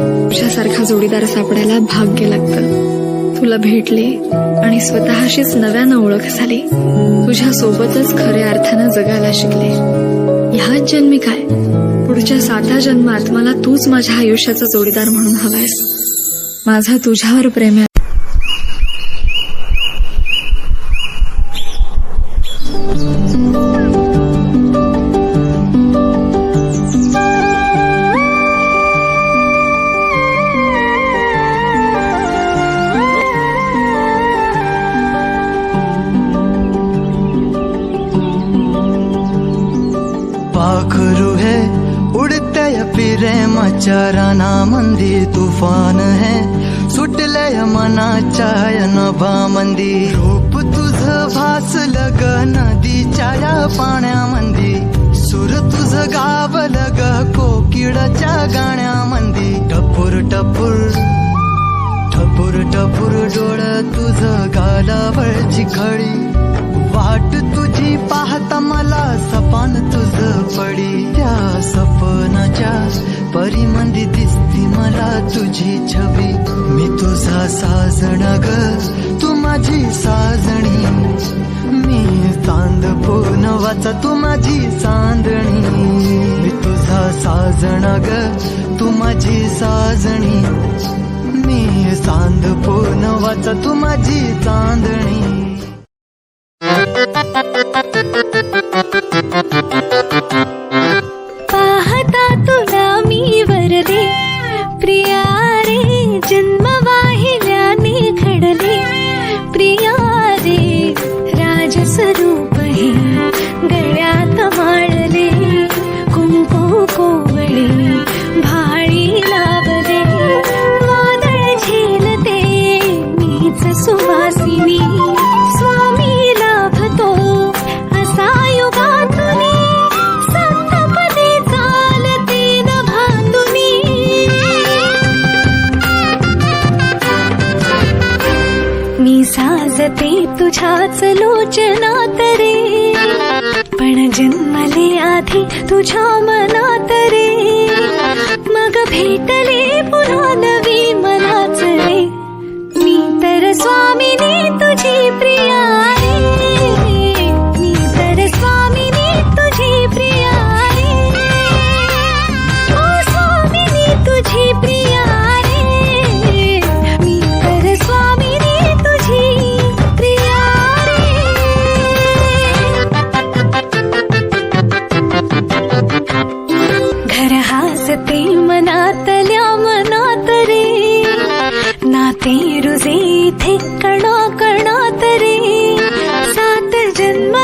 तुझ्यासारखा जोडीदार सापडायला भाग्य लागतं. तुला भेटले आणि स्वतःशीच नव्यानं ओळख झाली. तुझ्या सोबतच खऱ्या अर्थानं जगायला शिकले. ह्याच जन्मी काय, पुढच्या 7 जन्मात मला तूच माझ्या आयुष्याचा जोडीदार म्हणून हवायस. माझा तुझ्यावर प्रेम आहे. पाखरू है उड़ते प्रेमाच्या रानामंदी तुफान है सुटलय मनाच्या नभामंदी. रूप तुझं भासलं ग नदीच्या या पाण्यामंदी. सुर तुझं गावलं ग कोकिळाच्या गाण्यामंदी. टपूर टपूर टपूर टपूर डोळ तुझं गालावरची खळी. वाट तुझी पाहता मला सपान तुझं पडी. त्या सपनाच्या परिमंदी दिसती मला तुझी छवी. मी तुझा साजण ग तू माझी साजणी. मी चांद पूनवाचा तू माझी चांदणी. मी तुझा साजण ग तू माझी साजणी. मी चांद पूनवाचा तू माझी चांदणी. पाहता तुला मी वरले प्रिया रे. जन्म वाहिल्याने घडले प्रिया रे. राजस्वरूप हे गळ्यात माळले. कुंकू कोवळे भाळी लावले. वादळ झेलते मीच सुवासिनी. स्वामी लाभतो असा युगातुनी. सप्तपदी चालते नभातुनी. मी साजते तुझ्याच लोचनात रे. पण जन्मले आधी तुझ्या मनात रे. मग भेटले पुन्हा नवी मनाच रे. मी तर स्वामिनी तुझी प्रिया रे. मी तर स्वामिनी तुझी प्रिया रे. ओ स्वामिनी तुझी प्रिया रे. मी तर स्वामिनी तुझी प्रिया रे. घर हासते मनातल्या मनात रे. नाते रुजे इथे कणा कणात रे. 7 जन्म